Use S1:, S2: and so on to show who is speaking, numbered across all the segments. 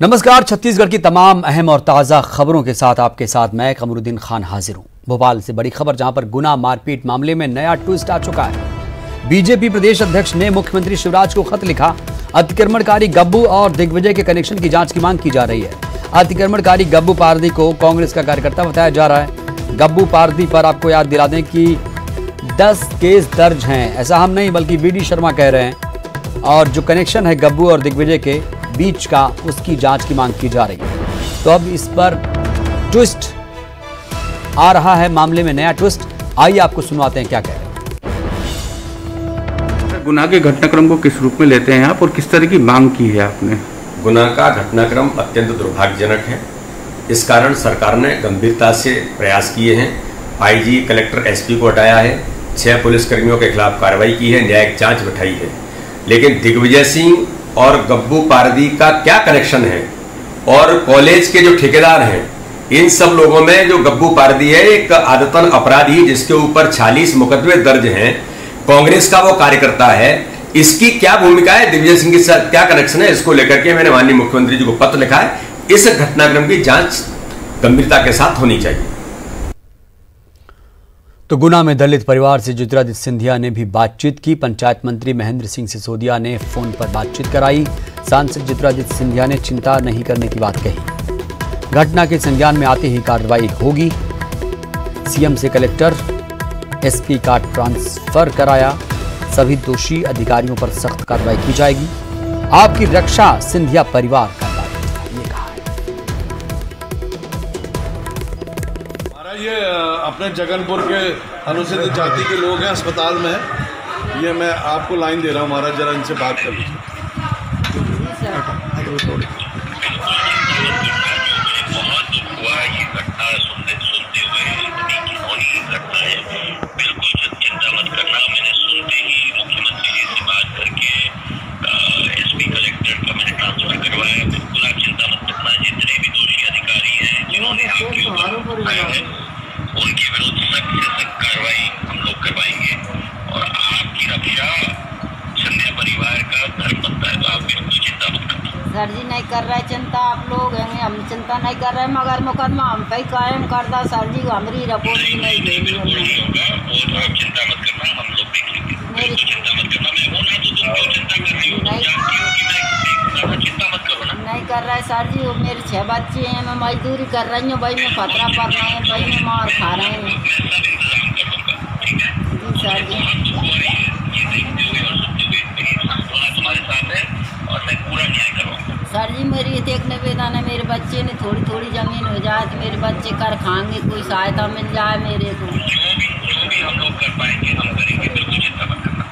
S1: नमस्कार। छत्तीसगढ़ की तमाम अहम और ताज़ा खबरों के साथ आपके साथ मैं कमरुद्दीन खान हाजिर हूं। भोपाल से बड़ी खबर, जहां पर गुना मारपीट मामले में नया ट्विस्ट आ चुका है। बीजेपी प्रदेश अध्यक्ष ने मुख्यमंत्री शिवराज को खत लिखा। अतिक्रमणकारी गब्बू और दिग्विजय के कनेक्शन की जांच की मांग की जा रही है। अतिक्रमणकारी गब्बू पारदी को कांग्रेस का कार्यकर्ता बताया जा रहा है। गब्बू पारदी पर आपको याद दिला दें कि 10 केस दर्ज हैं। ऐसा हम नहीं बल्कि बीडी शर्मा कह रहे हैं। और जो कनेक्शन है गब्बू और दिग्विजय के बीच का, उसकी जांच की मांग की जा रही है। तो अब इस पर ट्विस्ट आ रहा है, मामले में नया ट्विस्ट। आइए आपको सुनवाते हैं क्या कह रहे हैं।
S2: गुना के घटनाक्रम को किस रूप में लेते हैं आप और किस तरह की मांग की है आपने?
S3: गुना का घटनाक्रम अत्यंत दुर्भाग्यजनक है। इस कारण सरकार ने गंभीरता से प्रयास किए हैं। आईजी, कलेक्टर, एसपी को हटाया है। 6 पुलिसकर्मियों के खिलाफ कार्रवाई की है, न्यायिक जांच बैठाई है। लेकिन दिग्विजय सिंह और गब्बू पारदी का क्या कनेक्शन है, और कॉलेज के जो ठेकेदार हैं, इन सब लोगों में जो गब्बू पारदी है एक आदतन अपराधी जिसके ऊपर 46 मुकदमे दर्ज हैं, कांग्रेस का वो कार्यकर्ता है, इसकी क्या भूमिका है, दिग्विजय सिंह के साथ क्या कनेक्शन है, इसको लेकर के मैंने माननीय मुख्यमंत्री जी को पत्र लिखा है। इस घटनाक्रम की जांच गंभीरता के साथ होनी चाहिए।
S1: तो गुना में दलित परिवार से ज्योतिरादित्य सिंधिया ने भी बातचीत की। पंचायत मंत्री महेंद्र सिंह सिसोदिया ने फोन पर बातचीत कराई। सांसद ज्योतिरादित्य सिंधिया ने चिंता नहीं करने की बात कही। घटना के संज्ञान में आते ही कार्रवाई होगी। सीएम से कलेक्टर, एसपी का ट्रांसफर कराया। सभी दोषी अधिकारियों पर सख्त कार्रवाई की जाएगी। आपकी रक्षा सिंधिया परिवार का ये कहा है।
S4: ये अपने जगनपुर के अनुसूचित जाति के लोग हैं अस्पताल में। ये मैं आपको लाइन दे रहा हूँ महाराज, जरा इनसे बात कर लीजिए।
S5: उनके विरुद्ध सख्त से सख्त कार्रवाई हम लोग करवाएंगे और आपकी रक्षा सिंधिया परिवार का धर्म बनता है, तो आप बिल्कुल चिंता मत करना।
S6: सर जी नहीं कर रहे चिंता, आप लोग हैं, हम चिंता नहीं कर रहे, मगर मुकदमा हम पे कायम करता। सर जी हमारी रिपोर्ट भी नहीं दे दी हमने।
S5: वो आप चिंता मत करना, हम लोग देख लेंगे। बिल्कुल चिंता मत करना। मैं हूँ ना, तो तुम क्यों चिंता कर रही हो? जानती हो कि मैं देखूंगा, चिंता मत करो ना।
S6: नहीं कर रहे सर जी, मेरे 6 बच्चे हैं, मैं मजदूरी कर रही हूँ, भाई में खतरा पड़ रहे हैं, भाई में मार खा रहे हैं।
S5: मैं सब इंतजाम कर दूंगा, ठीक है?
S6: जी सर जी।
S5: ये देखते हुए और सुनते हुए मेरी सांत्वना तुम्हारे साथ है और मैं पूरा न्याय करवाऊंगा।
S6: सर जी मेरी एक निवेदन है, मेरे बच्चे ने थोड़ी थोड़ी जमीन हो जाए तो मेरे बच्चे कर खाएंगे, कोई सहायता मिल जाए मेरे को।
S5: जो भी हम लोग कर पाएंगे हम करेंगे, बिल्कुल चिंता मत करना।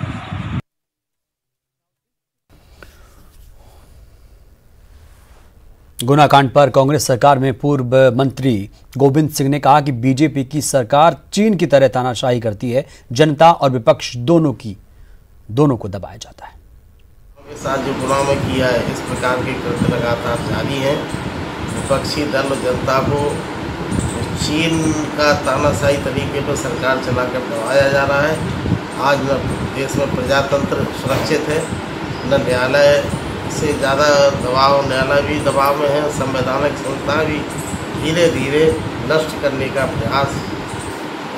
S1: गुना कांड पर कांग्रेस सरकार में पूर्व मंत्री गोविंद सिंह ने कहा कि बीजेपी की सरकार चीन की तरह तानाशाही करती है। जनता और विपक्ष दोनों को दबाया जाता है।
S7: साथ जो गुना में किया है, इस प्रकार के कृत्य लगातार जारी हैं। विपक्षी दल जनता को चीन का तानाशाही तरीके पर सरकार चलाकर दबाया जा रहा है। आज न देश में प्रजातंत्र सुरक्षित है, न न्यायालय से ज़्यादा दबाव, न्यायालय भी दबाव में है। संवैधानिक संस्था भी धीरे धीरे नष्ट करने का प्रयास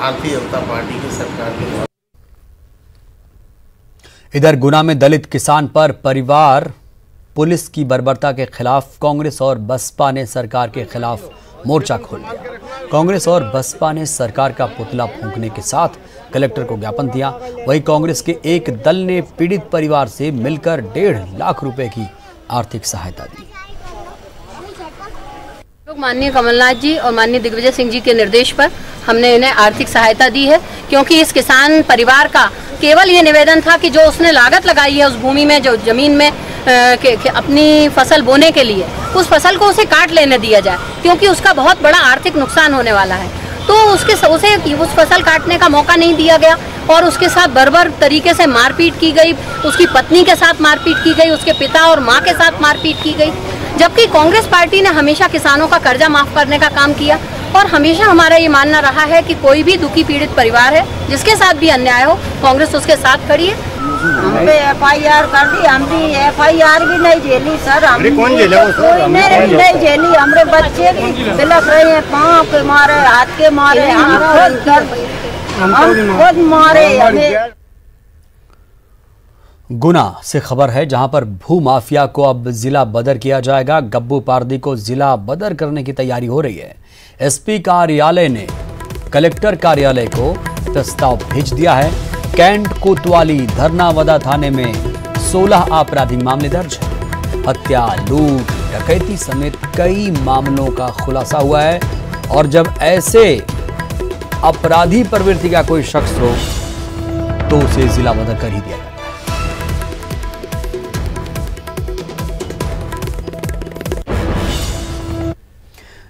S7: भारतीय जनता पार्टी की सरकार के द्वारा।
S1: इधर गुना में दलित किसान पर परिवार पुलिस की बर्बरता के खिलाफ कांग्रेस और बसपा ने सरकार के खिलाफ मोर्चा खोल लिया। कांग्रेस और बसपा ने सरकार का पुतला फूंकने के साथ कलेक्टर को ज्ञापन दिया। वहीं कांग्रेस के एक दल ने पीड़ित परिवार से मिलकर 1.5 लाख रुपए की आर्थिक सहायता दी।
S8: माननीय कमलनाथ जी और माननीय दिग्विजय सिंह जी के निर्देश पर हमने इन्हें आर्थिक सहायता दी है, क्योंकि इस किसान परिवार का केवल ये निवेदन था कि जो उसने लागत लगाई है उस भूमि में, जो जमीन में अपनी फसल बोने के लिए, उस फसल को उसे काट लेने दिया जाए, क्योंकि उसका बहुत बड़ा आर्थिक नुकसान होने वाला है। तो उसे उस फसल काटने का मौका नहीं दिया गया और उसके साथ बर्बर तरीके से मारपीट की गई। उसकी पत्नी के साथ मारपीट की गई, उसके पिता और माँ के साथ मारपीट की गई। जबकि कांग्रेस पार्टी ने हमेशा किसानों का कर्जा माफ करने का काम किया और हमेशा हमारा ये मानना रहा है कि कोई भी दुखी पीड़ित परिवार है, जिसके साथ भी अन्याय हो, कांग्रेस उसके साथ खड़ी है।
S6: हम पे FIR कर दी, हमने FIR भी नहीं झेली सर। हम
S9: कौन झेला वो सर?
S6: नहीं झेली, हमारे बच्चे भी बिलख रहे हैं, पाँव के मारे, हाथ के मारे, हम खुद मारे। हमें
S1: गुना से खबर है जहां पर भू माफिया को अब जिला बदर किया जाएगा। गब्बू पारदी को जिला बदर करने की तैयारी हो रही है। SP कार्यालय ने कलेक्टर कार्यालय को प्रस्ताव भेज दिया है। कैंट कोतवाली धरनावदा थाने में 16 आपराधिक मामले दर्ज है। हत्या, लूट, डकैती समेत कई मामलों का खुलासा हुआ है। और जब ऐसे अपराधी प्रवृत्ति का कोई शख्स हो तो उसे जिला बदर कर ही दिया जाता है।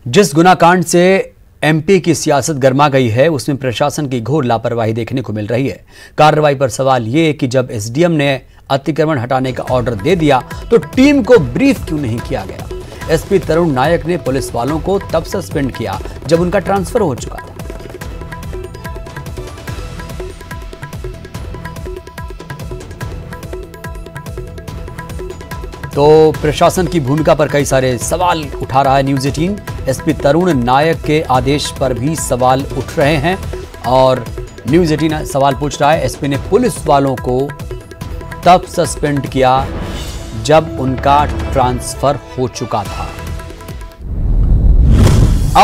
S1: जिस गुनाकांड से MP की सियासत गर्मा गई है उसमें प्रशासन की घोर लापरवाही देखने को मिल रही है। कार्रवाई पर सवाल ये कि जब SDM ने अतिक्रमण हटाने का ऑर्डर दे दिया तो टीम को ब्रीफ क्यों नहीं किया गया। SP तरुण नायक ने पुलिस वालों को तब सस्पेंड किया जब उनका ट्रांसफर हो चुका था। तो प्रशासन की भूमिका पर कई सारे सवाल उठा रहा है न्यूज़ 18। SP तरुण नायक के आदेश पर भी सवाल उठ रहे हैं और न्यूज़ 18 सवाल पूछ रहा है SP ने पुलिस वालों को तब सस्पेंड किया जब उनका ट्रांसफर हो चुका था।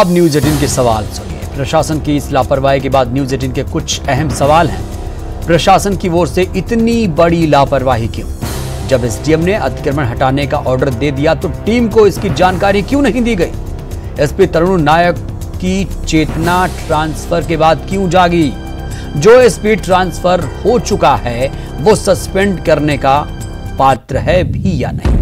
S1: अब न्यूज़ 18 के सवाल सुनिए। प्रशासन की इस लापरवाही के बाद न्यूज़ 18 के कुछ अहम सवाल हैं। प्रशासन की ओर से इतनी बड़ी लापरवाही क्यों? जब SDM ने अतिक्रमण हटाने का ऑर्डर दे दिया तो टीम को इसकी जानकारी क्यों नहीं दी गई? SP तरुण नायक की चेतना ट्रांसफर के बाद क्यों जागी? जो SP ट्रांसफर हो चुका है वो सस्पेंड करने का पात्र है भी या नहीं?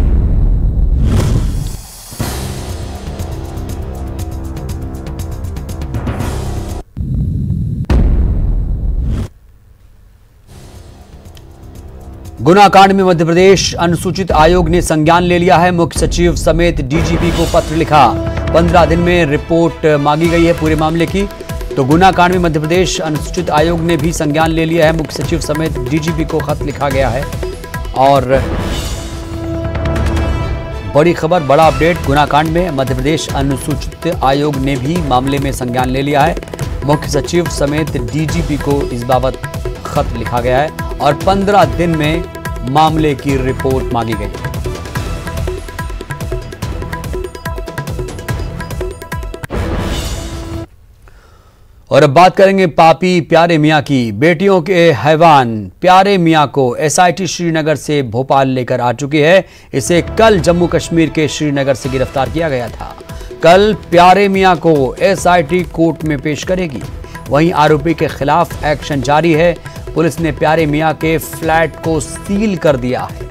S1: गुना कांड में मध्य प्रदेश अनुसूचित आयोग ने संज्ञान ले लिया है। मुख्य सचिव समेत DGP को पत्र लिखा। 15 दिन में रिपोर्ट मांगी गई है पूरे मामले की। तो गुना कांड में मध्य प्रदेश अनुसूचित आयोग ने भी संज्ञान ले लिया है। मुख्य सचिव समेत DGP को खत लिखा गया है। और बड़ी खबर, बड़ा अपडेट, गुना कांड में मध्य प्रदेश अनुसूचित आयोग ने भी मामले में संज्ञान ले लिया है। मुख्य सचिव समेत DGP को इस बाबत खत लिखा गया है और 15 दिन में मामले की रिपोर्ट मांगी गई। और अब बात करेंगे पापी प्यारे मियां की। बेटियों के हैवान प्यारे मियां को SIT श्रीनगर से भोपाल लेकर आ चुकी है। इसे कल जम्मू कश्मीर के श्रीनगर से गिरफ्तार किया गया था। कल प्यारे मियां को SIT कोर्ट में पेश करेगी। वहीं आरोपी के खिलाफ एक्शन जारी है। पुलिस ने प्यारे मियां के फ्लैट को सील कर दिया है।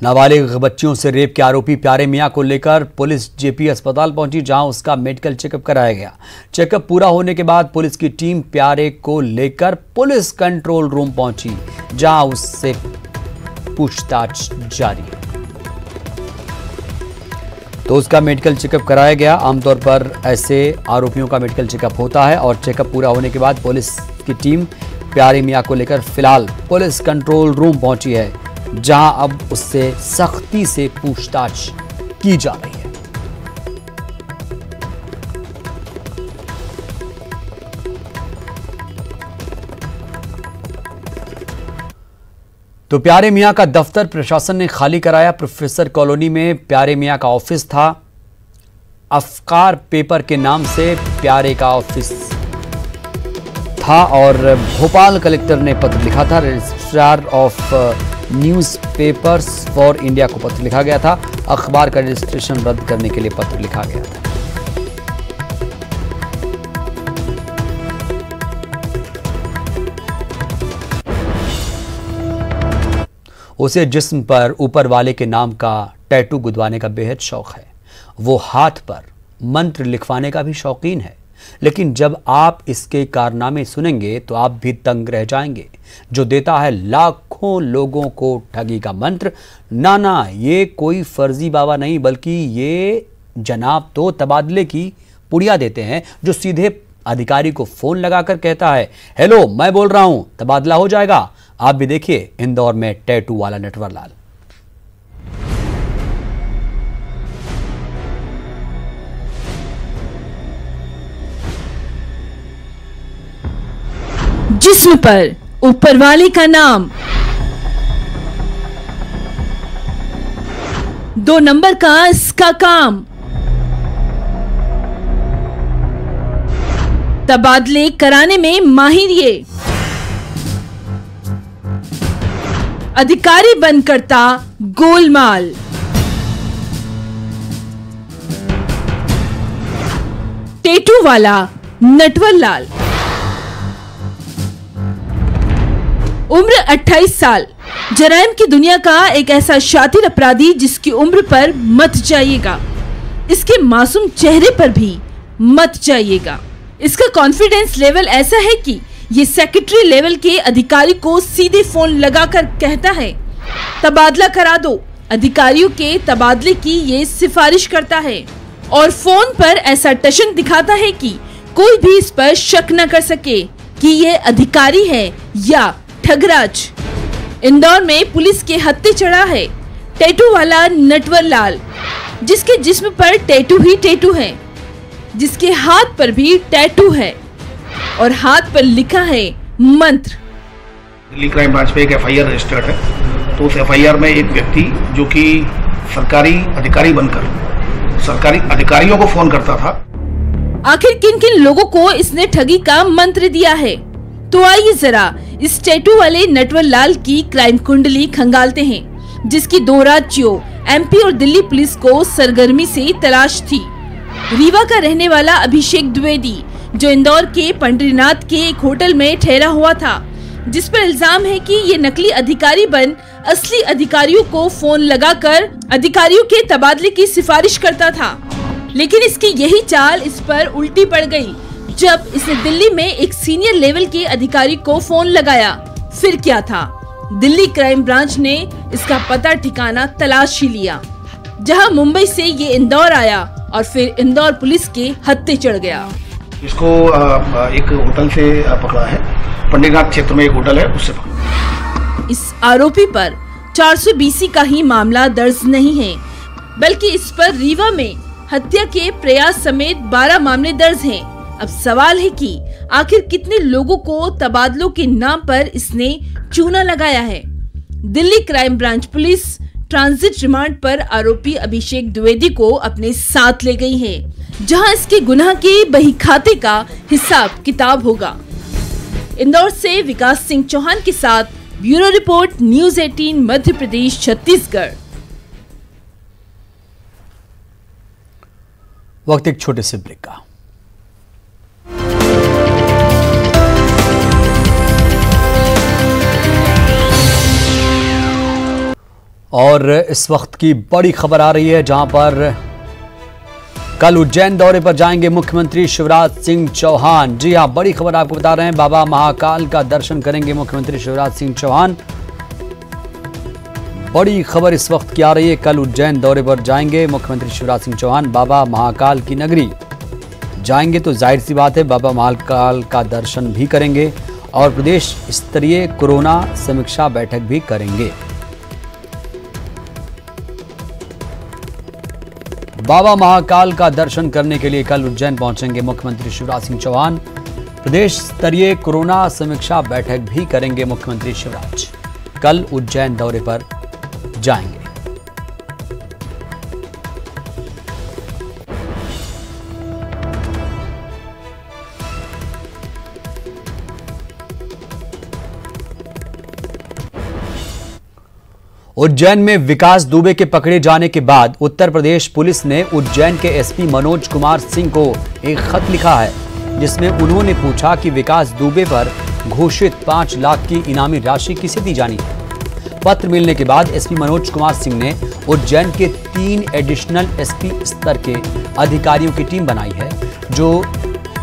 S1: नाबालिग बच्चियों से रेप के आरोपी प्यारे मियां को लेकर पुलिस JP अस्पताल पहुंची, जहां उसका मेडिकल चेकअप कराया गया। चेकअप पूरा होने के बाद पुलिस की टीम प्यारे को लेकर पुलिस कंट्रोल रूम पहुंची, जहां उससे पूछताछ जारी है। तो उसका मेडिकल चेकअप कराया गया। आमतौर पर ऐसे आरोपियों का मेडिकल चेकअप होता है और चेकअप पूरा होने के बाद पुलिस की टीम प्यारे मियां को लेकर फिलहाल पुलिस कंट्रोल रूम पहुंची है, जहां अब उससे सख्ती से पूछताछ की जा रही है। तो प्यारे मियां का दफ्तर प्रशासन ने खाली कराया। प्रोफेसर कॉलोनी में प्यारे मियां का ऑफिस था। अफकार पेपर के नाम से प्यारे का ऑफिस था और भोपाल कलेक्टर ने पत्र लिखा था। Registrar of newspapers for India को पत्र लिखा गया था। अखबार का रजिस्ट्रेशन रद्द करने के लिए पत्र लिखा गया था। उसे जिस्म पर ऊपर वाले के नाम का टैटू गुदवाने का बेहद शौक है। वो हाथ पर मंत्र लिखवाने का भी शौकीन है। लेकिन जब आप इसके कारनामे सुनेंगे तो आप भी तंग रह जाएंगे। जो देता है लाखों लोगों को ठगी का मंत्र, ना, ये कोई फर्जी बाबा नहीं, बल्कि ये जनाब तो तबादले की पुड़िया देते हैं, जो सीधे अधिकारी को फोन लगाकर कहता है, हेलो मैं बोल रहा हूं, तबादला हो जाएगा। आप भी देखिए इंदौर में टैटू वाला नटवर लाल।
S9: जिस्म पर ऊपर वाले का नाम, 2 नंबर का इसका काम, तबादले कराने में माहिर ये, अधिकारी बन करता गोलमाल। टैटू वाला नटवर लाल, उम्र 28 साल, जराइम की दुनिया का एक ऐसा शातिर अपराधी जिसकी उम्र पर मत जाइएगा, इसके मासूम चेहरे पर भी मत जाइएगा। इसका कॉन्फिडेंस लेवल ऐसा है कि ये सेक्रेटरी लेवल के अधिकारी को सीधे फोन लगाकर कहता है, तबादला करा दो। अधिकारियों के तबादले की ये सिफारिश करता है और फोन पर ऐसा टशन दिखाता है कि कोई भी इस पर शक न कर सके कि ये अधिकारी है या ठगराज। इंदौर में पुलिस के हत्थे चढ़ा है टैटू वाला नटवर लाल, जिसके जिस्म पर टैटू ही टैटू है, जिसके हाथ पर भी टैटू है और हाथ पर लिखा है मंत्र।
S10: दिल्ली क्राइम ब्रांच पे एक एफआईआर रजिस्टर्ड है, तो उस एफआईआर में एक व्यक्ति जो कि सरकारी अधिकारी बनकर सरकारी अधिकारियों को फोन करता था।
S9: आखिर किन किन लोगों को इसने ठगी का मंत्र दिया है, तो आइए जरा इस टैटू वाले नटवर लाल की क्राइम कुंडली खंगालते हैं, जिसकी 2 राज्यों एमपी और दिल्ली पुलिस को सरगर्मी से तलाश थी। रीवा का रहने वाला अभिषेक द्विवेदी, जो इंदौर के पंडरीनाथ के एक होटल में ठहरा हुआ था, जिस पर इल्जाम है कि ये नकली अधिकारी बन असली अधिकारियों को फोन लगाकर अधिकारियों के तबादले की सिफारिश करता था। लेकिन इसकी यही चाल इस पर उल्टी पड़ गई जब इसने दिल्ली में एक सीनियर लेवल के अधिकारी को फोन लगाया। फिर क्या था, दिल्ली क्राइम ब्रांच ने इसका पता ठिकाना तलाश ही लिया, जहां मुंबई से ये इंदौर आया और फिर इंदौर पुलिस के हत्थे चढ़ गया।
S10: इसको एक होटल से पकड़ा है, पंडरीनाथ क्षेत्र में एक होटल है, उससे पकड़ा।
S9: इस आरोपी पर 420 का ही मामला दर्ज नहीं है, बल्कि इस पर रीवा में हत्या के प्रयास समेत 12 मामले दर्ज हैं। अब सवाल है कि आखिर कितने लोगों को तबादलों के नाम पर इसने चूना लगाया है। Delhi crime branch police transit remand पर आरोपी अभिषेक द्विवेदी को अपने साथ ले गई है, जहां इसके गुनाह के बही खाते का हिसाब किताब होगा। इंदौर से विकास सिंह चौहान के साथ bureau report, news 18 Madhya Pradesh Chhattisgarh.
S1: वक्त एक छोटे से ब्रेक का। और इस वक्त की बड़ी खबर आ रही है, जहां पर कल उज्जैन दौरे पर जाएंगे मुख्यमंत्री शिवराज सिंह चौहान। जी हां, बड़ी खबर आपको बता रहे हैं, बाबा महाकाल का दर्शन करेंगे मुख्यमंत्री शिवराज सिंह चौहान। बड़ी खबर इस वक्त की आ रही है, कल उज्जैन दौरे पर जाएंगे मुख्यमंत्री शिवराज सिंह चौहान। बाबा महाकाल की नगरी जाएंगे तो जाहिर सी बात है बाबा महाकाल का दर्शन भी करेंगे और प्रदेश स्तरीय कोरोना समीक्षा बैठक भी करेंगे। बाबा महाकाल का दर्शन करने के लिए कल उज्जैन पहुंचेंगे मुख्यमंत्री शिवराज सिंह चौहान। प्रदेश स्तरीय कोरोना समीक्षा बैठक भी करेंगे मुख्यमंत्री शिवराज। कल उज्जैन दौरे पर जाएंगे। उज्जैन में विकास दुबे के पकड़े जाने के बाद उत्तर प्रदेश पुलिस ने उज्जैन के एसपी मनोज कुमार सिंह को एक खत लिखा है, जिसमें उन्होंने पूछा कि विकास दुबे पर घोषित 5 लाख की इनामी राशि किसे दी जानी है। पत्र मिलने के बाद एसपी मनोज कुमार सिंह ने उज्जैन के 3 एडिशनल एसपी स्तर के अधिकारियों की टीम बनाई है, जो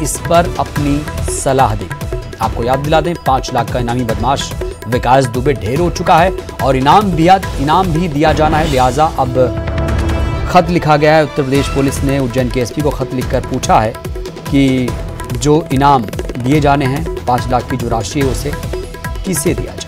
S1: इस पर अपनी सलाह दी। आपको याद दिला दें, 5 लाख का इनामी बदमाश विकास दुबे ढेर हो चुका है और इनाम भी दिया जाना है। लिहाजा अब खत लिखा गया है। उत्तर प्रदेश पुलिस ने उज्जैन के एसपी को खत लिखकर पूछा है कि जो इनाम दिए जाने हैं 5 लाख की जो राशि है उसे किसे दिया जाए।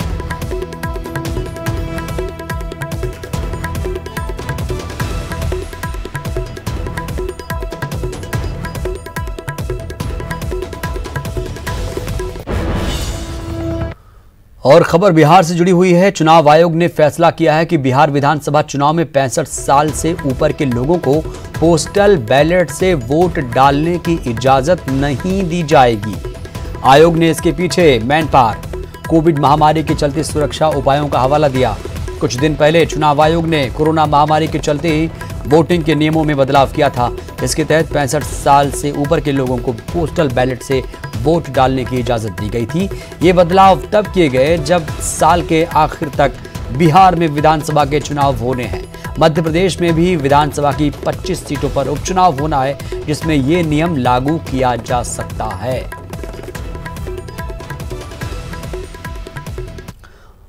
S1: और खबर बिहार से जुड़ी हुई है। चुनाव आयोग ने फैसला किया है कि बिहार विधानसभा चुनाव में 65 साल से ऊपर के लोगों को पोस्टल बैलेट से वोट डालने की इजाजत नहीं दी जाएगी। आयोग ने इसके पीछे मैन पावर, कोविड महामारी के चलते सुरक्षा उपायों का हवाला दिया। कुछ दिन पहले चुनाव आयोग ने कोरोना महामारी के चलते ही वोटिंग के नियमों में बदलाव किया था। इसके तहत 65 साल से ऊपर के लोगों को पोस्टल बैलेट से वोट डालने की इजाजत दी गई थी। ये बदलाव तब किए गए जब साल के आखिर तक बिहार में विधानसभा के चुनाव होने हैं। मध्य प्रदेश में भी विधानसभा की 25 सीटों पर उपचुनाव होना है, जिसमें ये नियम लागू किया जा सकता है।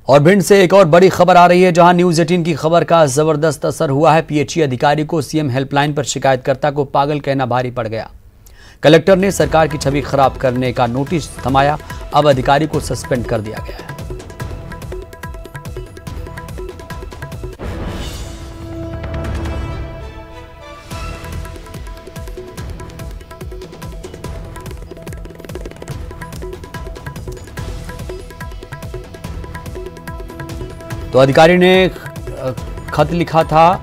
S1: और भिंड से एक और बड़ी खबर आ रही है, जहां न्यूज 18 की खबर का जबरदस्त असर हुआ है। पीएचई अधिकारी को सीएम हेल्पलाइन पर शिकायतकर्ता को पागल कहना भारी पड़ गया। कलेक्टर ने सरकार की छवि खराब करने का नोटिस थमाया। अब अधिकारी को सस्पेंड कर दिया गया है। तो अधिकारी ने खत लिखा था,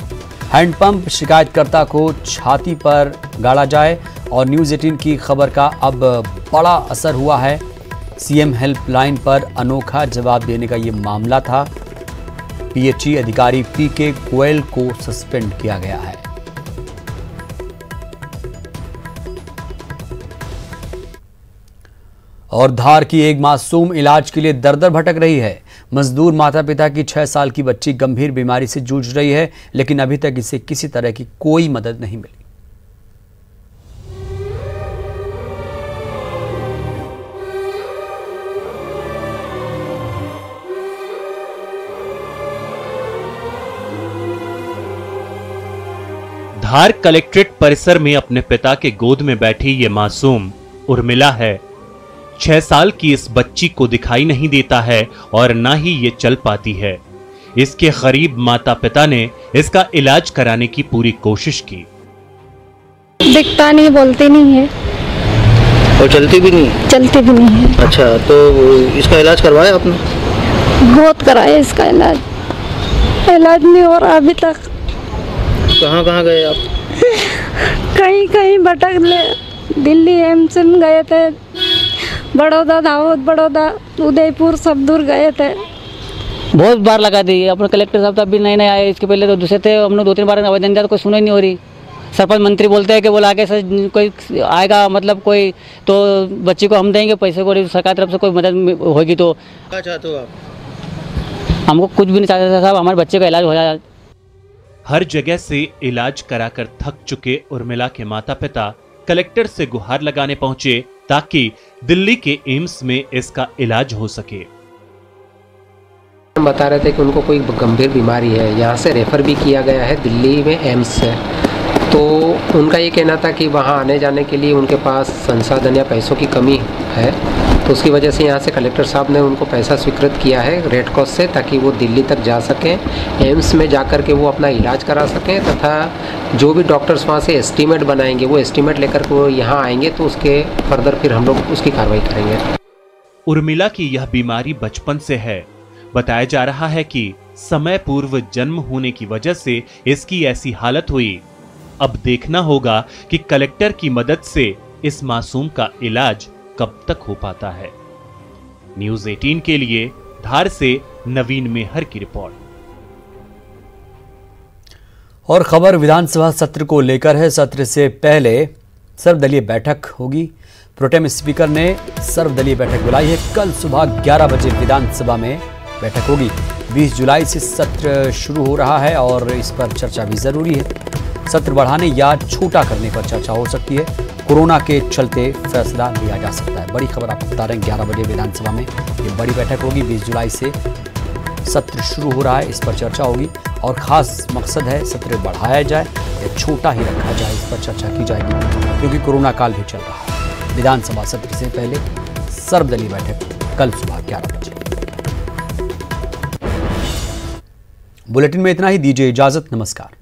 S1: हैंडपंप शिकायतकर्ता को छाती पर गाड़ा जाए। और न्यूज 18 की खबर का अब बड़ा असर हुआ है। सीएम हेल्पलाइन पर अनोखा जवाब देने का ये मामला था। पीएचई अधिकारी पीके गोयल को सस्पेंड किया गया है। और धार की एक मासूम इलाज के लिए दर-दर भटक रही है। मजदूर माता पिता की 6 साल की बच्ची गंभीर बीमारी से जूझ रही है, लेकिन अभी तक इसे किसी तरह की कोई मदद नहीं मिली।
S11: धार कलेक्ट्रेट परिसर में अपने पिता के गोद में बैठी ये मासूम उर्मिला है। 6 साल की इस बच्ची को दिखाई नहीं देता है और ना ही ये चल पाती है। इसके गरीब माता पिता ने इसका इलाज कराने की पूरी कोशिश की।
S12: दिखता नहीं, बोलते नहीं है
S13: और चलती भी नहीं?
S12: चलती भी नहीं है।
S13: अच्छा, तो इसका इलाज करवाया आपने?
S12: बहुत कराया इसका इलाज, इलाज नहीं हो रहा अभी तक।
S13: कहाँ कहाँ गए आप?
S12: कहीं कहीं भटक ले, दिल्ली एम्स में गए थे, बड़ौदा, दाहोद, बड़ौदा, उदयपुर, सब दूर गए थे।
S14: बहुत बार लगा दी। अपने कलेक्टर साहब तो अभी नए आए, इसके पहले तो दूसरे थे। हमने 2-3 बार आवेदन दिया तो कोई सुनाई नहीं हो रही। सरपंच मंत्री बोलते हैं कि बोला आगे से कोई आएगा, मतलब कोई तो बच्ची को हम देंगे पैसे को, सरकार तरफ से कोई मदद होगी तो।
S13: क्या चाहते हो आप?
S14: हमको कुछ भी नहीं चाहते साहब, हमारे बच्चे का इलाज हो जाए।
S11: हर जगह से इलाज कराकर थक चुके उर्मिला के माता पिता कलेक्टर से गुहार लगाने पहुंचे ताकि दिल्ली के एम्स में इसका इलाज हो सके।
S15: बता रहे थे कि उनको कोई गंभीर बीमारी है, यहाँ से रेफर भी किया गया है दिल्ली में एम्स से। तो उनका ये कहना था कि वहाँ आने जाने के लिए उनके पास संसाधन या पैसों की कमी है, तो उसकी वजह से यहाँ से कलेक्टर साहब ने उनको पैसा स्वीकृत किया है रेड क्रॉस से, ताकि वो दिल्ली तक जा सकें, एम्स में जा कर के वो अपना इलाज करा सकें, तथा जो भी डॉक्टर्स वहाँ से एस्टीमेट बनाएंगे वो एस्टीमेट लेकर के वो यहाँ आएंगे तो उसके फर्दर फिर हम लोग उसकी कार्रवाई करेंगे।
S11: उर्मिला की यह बीमारी बचपन से है। बताया जा रहा है कि समय पूर्व जन्म होने की वजह से इसकी ऐसी हालत हुई। अब देखना होगा कि कलेक्टर की मदद से इस मासूम का इलाज कब तक हो पाता है। न्यूज 18 के लिए धार से नवीन मेहर की रिपोर्ट।
S1: और खबर विधानसभा सत्र को लेकर है। सत्र से पहले सर्वदलीय बैठक होगी। प्रोटेम स्पीकर ने सर्वदलीय बैठक बुलाई है। कल सुबह 11 बजे विधानसभा में बैठक होगी। 20 जुलाई से सत्र शुरू हो रहा है और इस पर चर्चा भी जरूरी है। सत्र बढ़ाने या छोटा करने पर चर्चा हो सकती है। कोरोना के चलते फैसला लिया जा सकता है। बड़ी खबर आपको बता रहे हैं, 11 बजे विधानसभा में ये बड़ी बैठक होगी। 20 जुलाई से सत्र शुरू हो रहा है, इस पर चर्चा होगी और खास मकसद है सत्र बढ़ाया जाए या छोटा ही रखा जाए, इस पर चर्चा की जाएगी क्योंकि कोरोना काल भी चल रहा है। विधानसभा सत्र से पहले सर्वदलीय बैठक कल सुबह 11 बजे। बुलेटिन में इतना ही, दीजिए इजाजत, नमस्कार।